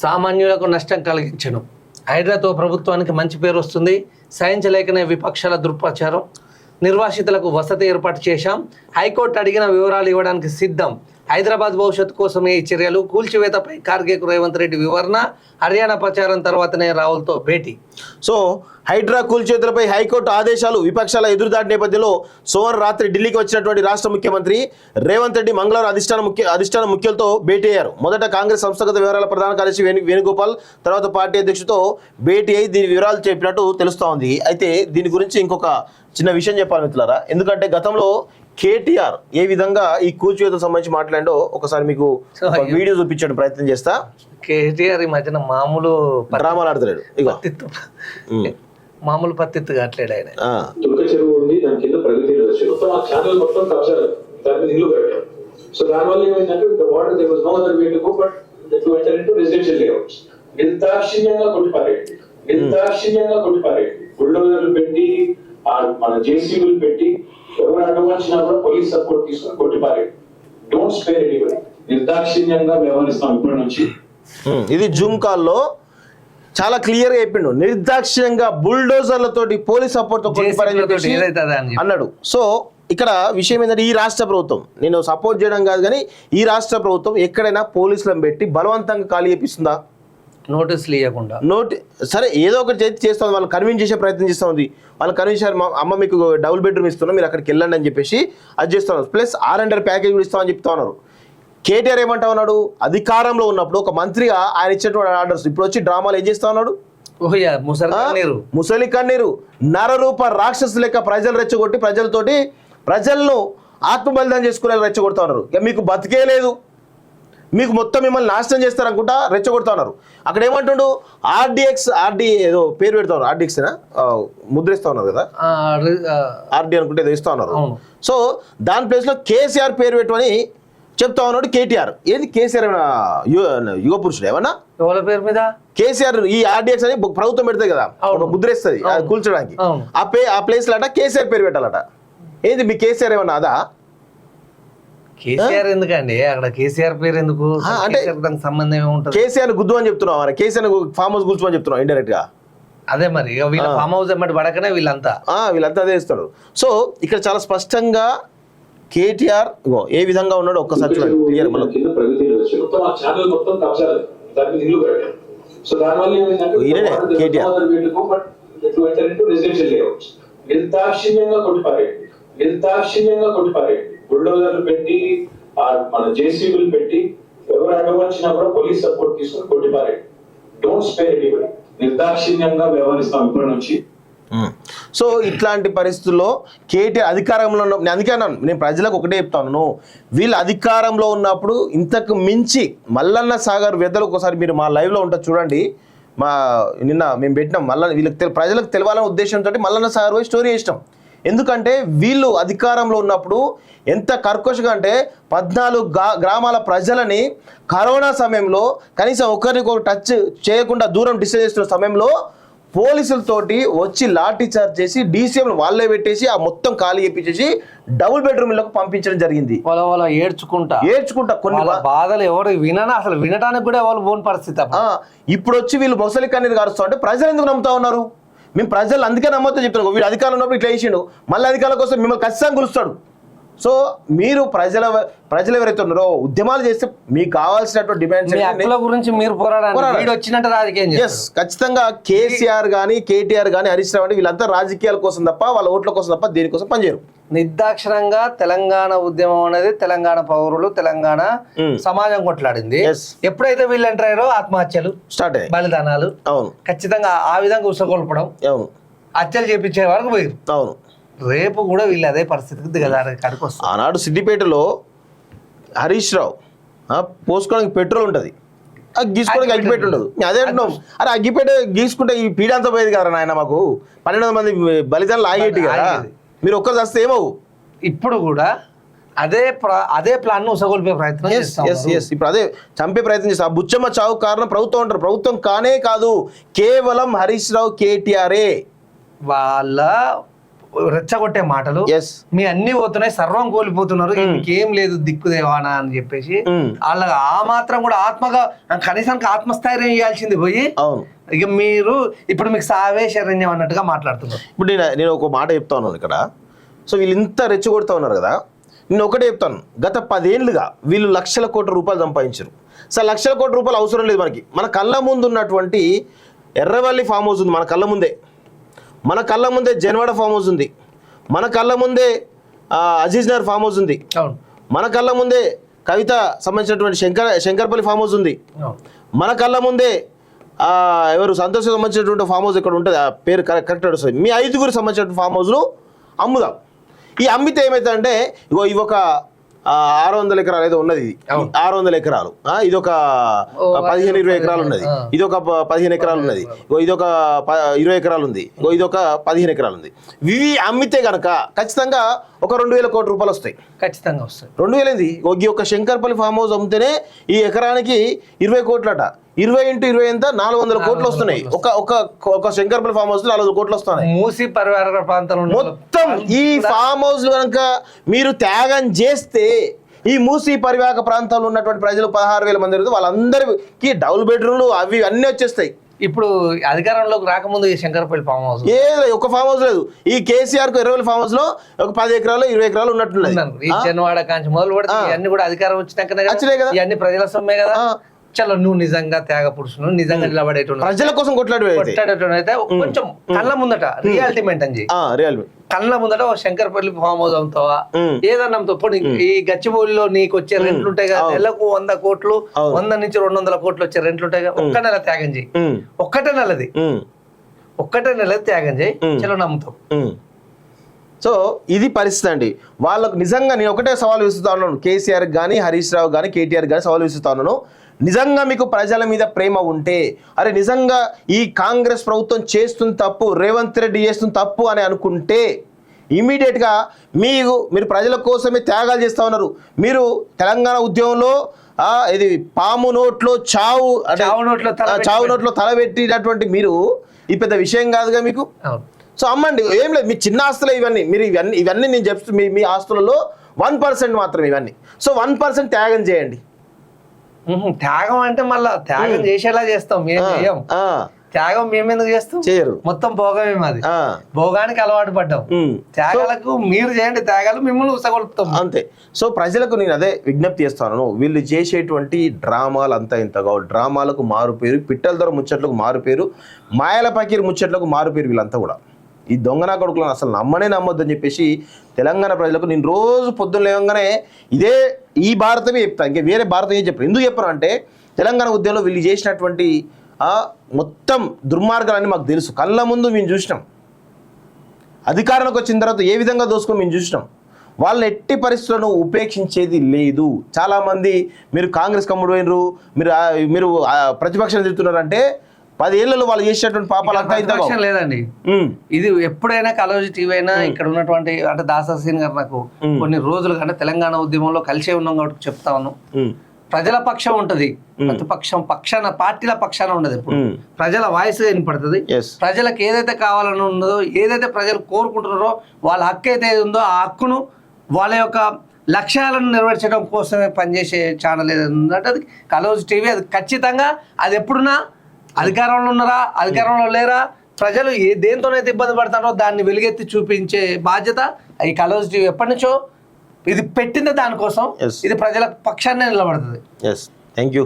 సామాన్యులకు నష్టం కలిగించను. హైడ్రాతో ప్రభుత్వానికి మంచి పేరు వస్తుంది. సహించలేకనే విపక్షాల దుర్ప్రచారం. నిర్వాసితులకు వసతి ఏర్పాటు చేశాం. హైకోర్టు అడిగిన వివరాలు ఇవ్వడానికి సిద్ధం. హైదరాబాద్ భవిష్యత్తు కోసమే ఈ చర్యలు. కూల్చివేతపై ఖార్గేకు రేవంత్ రెడ్డి వివరణ. హర్యానా ప్రచారం తర్వాతనే రావులతో భేటీ. సో హైడ్రా కూల్చేతులపై హైకోర్టు ఆదేశాలు. విపక్షాల ఎదురుదాడి నేపథ్యంలో సోమవారం రాత్రి ఢిల్లీకి వచ్చినటువంటి రాష్ట్ర ముఖ్యమంత్రి రేవంత్ రెడ్డి మంగళవారం అధిష్టాన ముఖ్యులతో భేటీ అయ్యారు. మొదట కాంగ్రెస్ సంస్థాగత వ్యవహారాల ప్రధాన కార్యదర్శి వేణుగోపాల్, తర్వాత పార్టీ అధ్యక్షుడితో భేటీ అయి దీని వివరాలు చెప్పినట్టు తెలుస్తూ ఉంది. అయితే దీని గురించి ఇంకొక చిన్న విషయం చెప్పాలి మిత్రులారా. ఎందుకంటే గతంలో కేటీఆర్ ఏ విధంగా ఈ కూల్చివేతకు సంబంధించి మాట్లాడో ఒకసారి మీకు వీడియో చూపించడం ప్రయత్నం చేస్తా. కేటీఆర్ ఈ మధ్యన మామూలు డ్రామాలు ఆడతలేడు. ఇగో మామూలు పత్తిత్తు కావట్లేడు ఆయన. తులక చెరువు ఉంది, దాని కింద ప్రగతి మొత్తం ఆ ఛానల్ మొత్తం కబ్జాలు, దాని మీద ఇల్లు కట్టారు. సో దానివల్ల ఏమైందంటే water there was no other way to go but to enter into residential layouts. నిర్దాక్షిణ్యంగా కొట్టిపారేయండి. బుల్డోజర్లు పెట్టి మన జేసీబీలు పెట్టి ఎవరు అడ్డమొచ్చినా కూడా పోలీస్ సపోర్ట్ తీసుకొని కొట్టిపారేయండి. Don't spare anybody. నిర్దాక్షిణ్యంగా వ్యవహరిస్తాం ఇప్పటి నుంచి. ఇది జూమ్ కాల్లో చాలా క్లియర్ గా చెప్పిండు. నిర్దాక్షిణ్యంగా బుల్డోజర్లతోటి పోలీస్ సపోర్ట్ తో అన్నాడు. సో ఇక్కడ విషయం ఏంటంటే ఈ రాష్ట్ర ప్రభుత్వం, నేను సపోర్ట్ చేయడం కాదు కానీ ఈ రాష్ట్ర ప్రభుత్వం ఎక్కడైనా పోలీసులను పెట్టి బలవంతంగా ఖాళీ చేపిస్తుందా? నోటీసులు ఇవ్వకుండా సరే ఏదో ఒకటి చేస్తుంది. వాళ్ళు కన్విన్స్ చేసే ప్రయత్నం చేస్తూ ఉంది. వాళ్ళు కన్విన్స్ చేశారు, అమ్మ మీకు డబుల్ బెడ్రూమ్ ఇస్తున్నాం, మీరు అక్కడికి వెళ్ళండి అని చెప్పేసి అది చేస్తున్నారు. ప్లస్ R&R ప్యాకేజ్ కూడా ఇస్తామని చెప్తా ఉన్నారు. కేటీఆర్ ఏమంటా ఉన్నాడు? అధికారంలో ఉన్నప్పుడు ఒక మంత్రిగా ఆయన ఇచ్చినటువంటి ఆర్డర్స్ ఇప్పుడు వచ్చి డ్రామాలు ఏం చేస్తా ఉన్నాడు? ముసలి కన్నీరు నరరూప రాక్షసు లెక్క ప్రజలు రెచ్చగొట్టి ప్రజలను ఆత్మ బలిదానం చేసుకునే రెచ్చగొడతా ఉన్నారు. ఇక మీకు బతికే లేదు, మీకు మొత్తం మిమ్మల్ని నాశనం చేస్తారనుకుంటా రెచ్చగొడతా ఉన్నారు. అక్కడ ఏమంటుండు? ఆర్డీ ఏదో పేరు పెడతా ఉన్నారు. RDX ముద్రిస్తా ఉన్నారు కదా, RD అనుకుంటే ఏదో ఇస్తా ఉన్నారు. సో దాని ప్లేస్ లో కేసీఆర్ పేరు పెట్టమని చెప్తా ఉన్నాడు కేటీఆర్. ఏది కేసీఆర్ యుగ పురుషుడు ఏమన్నా పేరు మీద కేసీఆర్ ఈ RDX అని ప్రభుత్వం పెడతాయి కదా, ఒక ముద్రేస్తుంది కూల్చడానికి. ఆ ప్లేస్ లాట కేసీఆర్ పేరు పెట్టాలట. ఏది మీ కేసీఆర్ ఏమన్నా అదా? కేసీఆర్ ఎందుకండి అక్కడ కేసీఆర్ పేరు ఎందుకు? అంటే దానికి సంబంధం ఏముంటుంది? కేసీఆర్ గుద్దు అని చెప్తున్నావు, కేసీఆర్ ఫామ్ హౌస్ కూల్చోమని చెప్తున్నావు ఇండైరెక్ట్ గా. అదే మరి వీళ్ళ ఫామ్ హౌస్ ఎమ్మటి పడకనే వీళ్ళంతా అదే ఇస్తారు. సో ఇక్కడ చాలా స్పష్టంగా కేటీఆర్ ఏ విధంగా ఉన్నాడు ఒక్కసారి క్లియర్. నిర్దాక్షిణ్యంగా కొట్టిపారేయండి. బుల్డోజర్లు పెట్టి మన జేసీబీలు పెట్టి ఎవరు అడ్డమొచ్చినా కూడా పోలీస్ సపోర్ట్ తీసుకొని కొట్టిపారేయండి. Don't spare anybody. నిర్దాక్షిణ్యంగా వ్యవహరిస్తాం ఇప్పటి నుంచి. సో ఇట్లాంటి పరిస్థితుల్లో కేటీఆర్ అధికారంలో ఉన్న, అందుకే నేను ప్రజలకు ఒకటే చెప్తాను, వీళ్ళు అధికారంలో ఉన్నప్పుడు ఇంతకు మించి మల్లన్న సాగర్ వెదలు ఒకసారి మీరు మా లైవ్లో ఉంటుంది చూడండి. నిన్న మేము పెట్టినాం. వీళ్ళకి ప్రజలకు తెలవాలనే ఉద్దేశంతో మల్లన్న సాగర్ పోయి స్టోరీ చేసినాం. ఎందుకంటే వీళ్ళు అధికారంలో ఉన్నప్పుడు ఎంత కర్కశంగా అంటే 14 గ్రామాల ప్రజలని కరోనా సమయంలో కనీసం ఒకరికొకరు టచ్ చేయకుండా దూరం డిస్టెన్స్ చేస్తున్న సమయంలో పోలీసులతోటి వచ్చి లాఠీ చార్జ్ చేసి DCM వాళ్ళే పెట్టేసి ఆ మొత్తం ఖాళీ చేపించేసి డబుల్ బెడ్రూమ్లకు పంపించడం జరిగింది. ఏడ్చుకుంటా కొన్ని బాధలు ఎవరు అసలు వినడానికి కూడా ఎవరు పోని పరిస్థితి. ఇప్పుడు వచ్చి వీళ్ళు మొసలి కన్నీరు కారుస్తా ఉంటే ప్రజలు ఎందుకు నమ్ముతా ఉన్నారు? మేము ప్రజలు అందుకే నమ్మొద్దని చెప్తున్నాం. వీడు అధికారంలో ఉన్నప్పుడు ఇట్లా వేసిండు, మళ్ళీ అధికారుల కోసం మిమ్మల్ని ఖచ్చితంగా గులుస్తాడు. సో మీరు ప్రజలు ఎవరైతే ఉన్నారో ఉద్యమాలు చేస్తే మీకు కావాల్సినటువంటి డిమాండ్స్ గురించి మీరు ఖచ్చితంగా కేసీఆర్ కానీ కేటీఆర్ కానీ హరీష్ రావు అంటే వీళ్ళంతా రాజకీయాల కోసం తప్ప వాళ్ళ ఓట్ల కోసం తప్ప దేనికోసం పనిచేయరు. నిర్దాక్షిణంగా తెలంగాణ ఉద్యమం అనేది తెలంగాణ పౌరులు తెలంగాణ సమాజం కొట్లాడింది. ఎప్పుడైతే వీళ్ళు ఎంటర్ అయ్యారో ఆత్మహత్యలు స్టార్ట్ అయ్యాయి, బలిదానాలు. అవును, ఖచ్చితంగా ఆ విధంగా ఉసగొల్పడం, అవును, హత్యలు చేపించే వరకు పోయారు. అవును, రేపు కూడా వీళ్ళు అదే పరిస్థితికి దిగదారికి వస్తారు. ఆనాడు సిద్దిపేటలో హరీష్ రావు పోసుకోవడానికి పెట్రోల్ ఉంటుంది, గీసుకోవడానికి అగ్గిపేట ఉండదు. అదే అంటున్నాం, అరే అగ్గిపేట గీసుకుంటే ఈ పీడంతా పోయేది కదా నాయన, మాకు 1200 మంది బలిదానాలు ఆగేటి కదా, మీరు ఒక్కరు చేస్తే ఏమవు. ఇప్పుడు కూడా అదే ప్లాన్ ఉసగొల్పే ప్రయత్నం ఇప్పుడు అదే చంపే ప్రయత్నం చేస్తారు. ఆ బుచ్చమ్మ చావు కారణం ప్రభుత్వం అంటారు. ప్రభుత్వం కానే కాదు, కేవలం హరీష్ రావు కేటీఆరే. వాళ్ళ రెచ్చగొట్టే మాటలు ఎస్ మీ అన్ని పోతున్నాయి, సర్వం కోల్పోతున్నారు, ఇంకేం లేదు దిక్కుదేవానా అని చెప్పేసి వాళ్ళ ఆ మాత్రం కూడా ఆత్మగా కనీసానికి ఆత్మస్థైర్యం ఇవ్వాల్సింది పోయి అవును. ఇక మీరు ఇప్పుడు మీకు సావే శరణ్యం అన్నట్టుగా మాట్లాడుతున్నారు. ఇప్పుడు నేను ఒక మాట చెప్తా ఉన్నాను ఇక్కడ. సో వీళ్ళు ఇంత రెచ్చగొడతా ఉన్నారు కదా, నేను ఒకటే చెప్తాను, గత 10 ఏళ్ళుగా వీళ్ళు లక్షల కోట్ల రూపాయలు సంపాదించారు. సార్ లక్షల కోట్ల రూపాయలు అవసరం లేదు మనకి. మన కళ్ళ ముందు ఉన్నటువంటి ఎర్రవల్లి ఫామ్ హౌస్ ఉంది, మన కళ్ళ ముందే. మన కళ్ళ ముందే జన్వాడ ఫామ్ హౌస్ ఉంది, మన కళ్ళ ముందే అజీజ్ నగర్ ఫామ్ హౌస్ ఉంది, మన కళ్ళ ముందే కవిత సంబంధించినటువంటి శంకర్పల్లి ఫామ్ హౌస్ ఉంది, మన కళ్ళ ముందే ఎవరు సంతోష్ సంబంధించినటువంటి ఫామ్ హౌస్ ఇక్కడ ఉంటుంది, ఆ పేరు కరెక్ట్ వస్తుంది. మీ 5గురు సంబంధించిన ఫామ్ హౌస్లు అమ్ముదాం. ఈ అమ్మితే ఏమవుతుందంటే ఇగో ఇవి ఒక 600 ఎకరాలు ఏదో ఉన్నది, ఇది 600 ఎకరాలు, ఇది ఒక 15-20 ఎకరాలు ఉన్నది, ఇది ఒక 15 ఎకరాలు ఉన్నది, ఇది ఒక 20 ఎకరాలు ఉంది, ఇది ఒక 15 ఎకరాలు ఉంది. ఇవి అమ్మితే గనక ఖచ్చితంగా ఒక 2000 కోట్ల రూపాయలు వస్తాయి. ఖచ్చితంగా వస్తాయి. 2000 ఏంది, ఈ ఒక శంకర్పల్లి ఫామ్ హౌస్ అమ్మితేనే ఈ ఎకరానికి 20 కోట్లట. 20 × 20 ఎంత 400 కోట్లు వస్తున్నాయి. ఒక శంకర్పల్లి ఫామ్ హౌస్ 400 కోట్లు వస్తున్నాయి. మూసి పరివార ప్రాంతంలో మొత్తం ఈ ఫామ్ హౌస్ కనుక మీరు త్యాగం చేస్తే ఈ మూసి పరివాహక ప్రాంతాల్లో ఉన్నటువంటి ప్రజలు 16,000 మంది వాళ్ళందరికీ డబుల్ బెడ్రూమ్లు అవి అన్నీ వచ్చేస్తాయి. ఇప్పుడు అధికారంలోకి రాకముందు ఈ శంకరపల్లి ఫామ్ హౌస్ ఒక ఫామ్ హౌస్ లేదు. ఈ కేసీఆర్ కు 20 ఫామ్ హౌస్ లో ఒక 10 ఎకరాలు 20 ఎకరాలు ఉన్నట్టున్నది. ఈ చెన్నవాడ కాంచి మొదలు పెడితే ఇవన్నీ కూడా అధికారం వచ్చినాకనే కదా, ఇవన్నీ ప్రజల సొమ్మే కదా. చలో నువ్వు నిజంగా త్యాగ పురుషును, నిజంగా నిలబడేటువంటి ప్రజల కోసం కొట్లాడేటోనైతే కొంచెం కళ్ళ ముందట రియాలిటీ మెయింటైన్ చేయి. కళ్ళ ముందట ఒక శంకరపల్లి ఫామ్ హౌస్ అమ్ముతావా, ఏదన్నా అమ్ముతావు. ఈ గచ్చిబౌలిలో నీకు వచ్చే రెంట్లు ఉంటాయి కదా, నెలకు 100 కోట్లు, 100 నుంచి 200 కోట్లు వచ్చే రెంట్లు ఉంటాయి కదా, ఒక్క నెల త్యాగం చేయి. ఒక్కటే నెలది త్యాగం చేయి, చలో నమ్ముతావు. సో ఇది పరిస్థితి అండి. వాళ్ళకు నిజంగా నేను ఒకటే సవాల్ విసురుతా ఉన్నాను, కేసీఆర్ కానీ హరీష్ రావు కానీ కేటీఆర్ కానీ సవాల్ విసురుతా ఉన్నాను. నిజంగా మీకు ప్రజల మీద ప్రేమ ఉంటే, అరే నిజంగా ఈ కాంగ్రెస్ ప్రభుత్వం చేస్తుంది తప్పు, రేవంత్ రెడ్డి చేస్తుంది తప్పు అని అనుకుంటే ఇమీడియట్గా మీరు ప్రజల కోసమే త్యాగాలు చేస్తూ ఉన్నారు. మీరు తెలంగాణ ఉద్యమంలో ఇది పాము నోట్లో చావు నోట్లో తలబెట్టినటువంటి మీరు ఈ పెద్ద విషయం కాదుగా మీకు. సో అమ్మండి, ఏం లేదు, మీ చిన్న ఆస్తులే ఇవన్నీ. మీరు ఇవన్నీ నేను చెప్తూ మీ ఆస్తులలో 1% మాత్రమే ఇవన్నీ. సో 1% త్యాగం చేయండి. త్యాగం అంటే మళ్ళా త్యాగం చేసేలా చేస్తాం, మేము చేయం. త్యాగం మేమెందుకు చేస్తాం, చేయరు. మొత్తం భోగమే మాది, భోగానికి అలవాటు పడ్డాం. త్యాగాలకు మీరు చేయండి, త్యాగాలు మిమ్మల్ని ఉసగొలుపుతాం అంతే. సో ప్రజలకు నేను అదే విజ్ఞప్తి చేస్తాను, వీళ్ళు చేసేటువంటి డ్రామాలు అంతా ఇంతగా డ్రామాలకు మారు పేరు, పిట్టల ధర ముచ్చట్లకు మారు పేరు, మాయల పకీర్ ముచ్చట్లకు మారు పేరు. వీళ్ళంతా కూడా ఈ దొంగనా కొడుకులను అసలు నమ్మొద్దని చెప్పేసి తెలంగాణ ప్రజలకు నేను రోజు పొద్దున్న లేవగానే ఈ భారతమే చెప్తాను, ఇంకా వేరే భారతం ఏం చెప్పాను. ఎందుకు చెప్పాను అంటే తెలంగాణ ఉద్యమంలో వీళ్ళు చేసినటువంటి మొత్తం దుర్మార్గాలన్నీ మాకు తెలుసు, కళ్ళ ముందు మేము చూసినాం. అధికారంలోకి వచ్చిన తర్వాత ఏ విధంగా దోసుకొని మేము చూసినాం. వాళ్ళని ఎట్టి పరిస్థితులను ఉపేక్షించేది లేదు. చాలామంది మీరు కాంగ్రెస్ కమ్ముడు పోయినరు, మీరు ప్రతిపక్షాలు తిరుగుతున్నారంటే 10 ఏళ్లలో వాళ్ళు చేసేటువంటి పాపాలు అంతా ఇంత లేదండి. ఇది ఎప్పుడైనా కలవజీ టీవీ అయినా ఇక్కడ ఉన్నటువంటి అంటే దాసరసీన్ గారు నాకు కొన్ని రోజులుగా అంటే తెలంగాణ ఉద్యమంలో కలిసే ఉన్నాం కాబట్టి చెప్తా ఉన్నాం. ప్రజల పక్షం ఉంటది, ప్రతిపక్షం పక్షాన పార్టీల పక్షాన ఉండదు. ఇప్పుడు ప్రజల వాయిస్ వినపడుతుంది. ప్రజలకు ఏదైతే కావాలని ఉన్నదో, ఏదైతే ప్రజలు కోరుకుంటున్నారో వాళ్ళ హక్కు అయితే ఉందో ఆ హక్కును వాళ్ళ యొక్క లక్ష్యాలను నెరవేర్చడం కోసమే పనిచేసే ఛానల్ ఏదంటే అది కలవజీ టీవీ. అది ఖచ్చితంగా అది ఎప్పుడున్నా అధికారంలో ఉన్నారా అధికారంలో లేరా, ప్రజలు దేంతోనైతే ఇబ్బంది పడతారో దాన్ని వెలుగెత్తి చూపించే బాధ్యత ఈ కలవజీ టీవీ ఎప్పటి నుంచో ఇది పెట్టింది దానికోసం. ఇది ప్రజల పక్షాన్నే నిలబడుతుంది. Thank you.